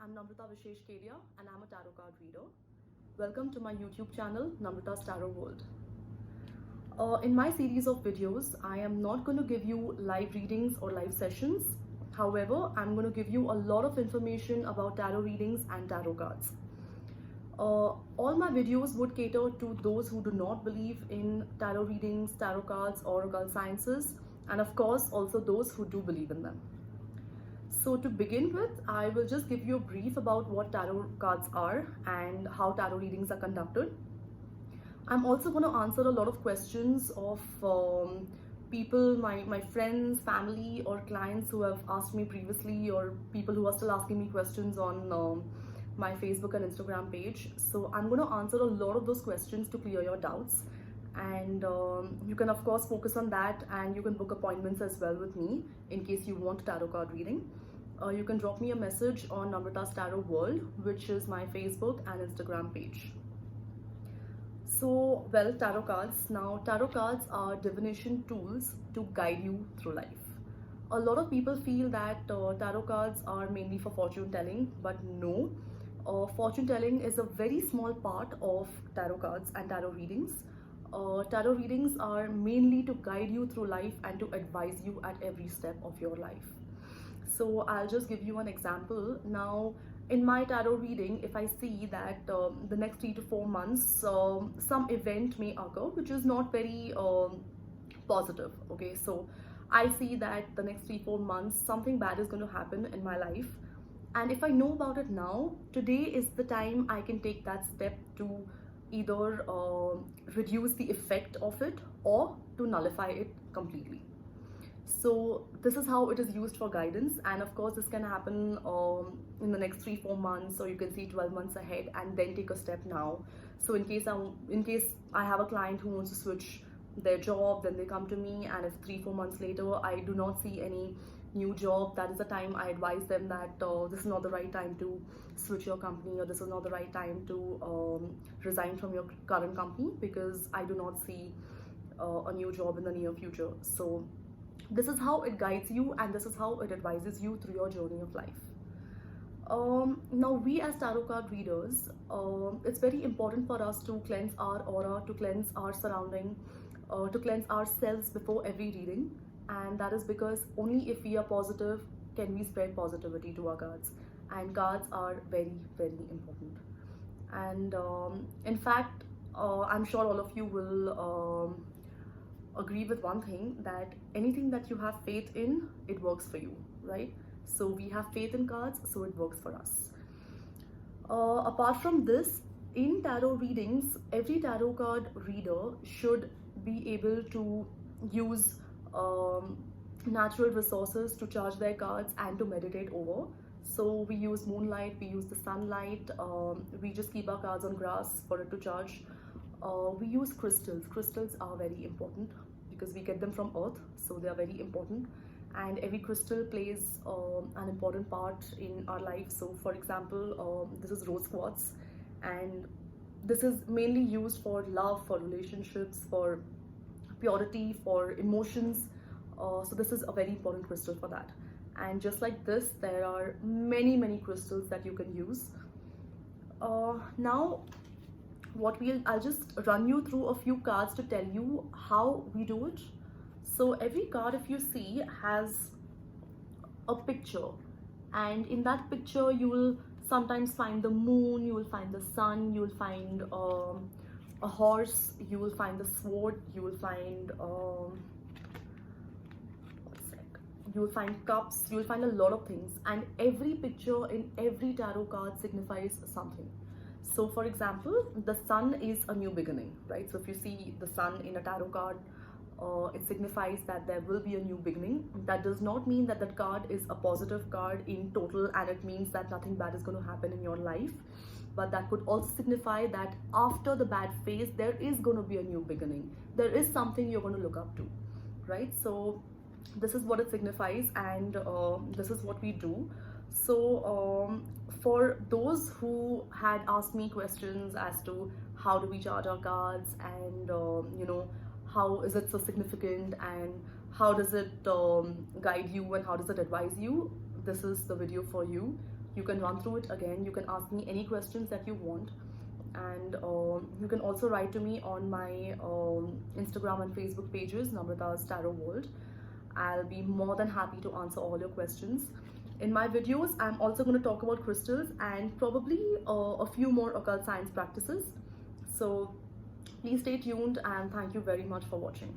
I'm Namrata Vishesh Kedia and I'm a tarot card reader. Welcome to my YouTube channel, Namrata's Tarot World. In my series of videos, I am not going to give you live readings or live sessions. However, I'm going to give you a lot of information about tarot readings and tarot cards. All my videos would cater to those who do not believe in tarot readings, tarot cards, or occult sciences, and of course also those who do believe in them. So to begin with, I will just give you a brief about what tarot cards are and how tarot readings are conducted. I'm also going to answer a lot of questions of people, my friends, family or clients who have asked me previously, or people who are still asking me questions on my Facebook and Instagram page. So I'm going to answer a lot of those questions to clear your doubts. And you can of course focus on that, and you can book appointments as well with me in case you want tarot card reading. You can drop me a message on Namrata's Tarot World, which is my Facebook and Instagram page. So, well, tarot cards. Now, tarot cards are divination tools to guide you through life. A lot of people feel that tarot cards are mainly for fortune telling, but no. Fortune telling is a very small part of tarot cards and tarot readings. Tarot readings are mainly to guide you through life and to advise you at every step of your life. So I'll just give you an example. Now, in my tarot reading, if I see that the next 3 to 4 months, some event may occur which is not very positive. Okay, so I see that the next 3-4 months, something bad is going to happen in my life. And if I know about it now, today is the time I can take that step to either reduce the effect of it or to nullify it completely. So this is how it is used for guidance, and of course this can happen in the next 3-4 months, or you can see 12 months ahead and then take a step now. So in case I have a client who wants to switch their job, then they come to me, and if 3-4 months later I do not see any new job, that is the time I advise them that this is not the right time to switch your company, or this is not the right time to resign from your current company, because I do not see a new job in the near future. So this is how it guides you, and this is how it advises you through your journey of life. Now, we as tarot card readers, it's very important for us to cleanse our aura, to cleanse our surrounding, to cleanse ourselves before every reading. And that is because only if we are positive can we spread positivity to our cards. And cards are very, very important. And in fact, I'm sure all of you will agree with one thing, that anything that you have faith in, it works for you, right? So we have faith in cards, so it works for us. Apart from this, in tarot readings, every tarot card reader should be able to use natural resources to charge their cards and to meditate over. So we use moonlight, we use the sunlight, we just keep our cards on grass for it to charge. We use crystals. Crystals are very important because we get them from earth, so they are very important, and every crystal plays an important part in our life. So for example, this is rose quartz, and this is mainly used for love, for relationships, for purity, for emotions. So this is a very important crystal for that. And just like this, there are many crystals that you can use. Now I'll just run you through a few cards to tell you how we do it. So every card, if you see, has a picture, and in that picture you will sometimes find the moon, you will find the sun, you will find a horse, you will find the sword, you will find you will find cups, you will find a lot of things, and every picture in every tarot card signifies something. So for example, the sun is a new beginning, right? So if you see the sun in a tarot card, it signifies that there will be a new beginning. That does not mean that that card is a positive card in total, and it means that nothing bad is going to happen in your life. But that could also signify that after the bad phase, there is going to be a new beginning. There is something you're going to look up to, right? So this is what it signifies, and this is what we do. So for those who had asked me questions as to how do we charge our cards, and how is it so significant, and how does it guide you, and how does it advise you, this is the video for you. You can run through it again. You can ask me any questions that you want, and you can also write to me on my Instagram and Facebook pages, Namrata's Tarot World. I'll be more than happy to answer all your questions. In my videos, I'm also going to talk about crystals and probably a few more occult science practices. So please stay tuned, and thank you very much for watching.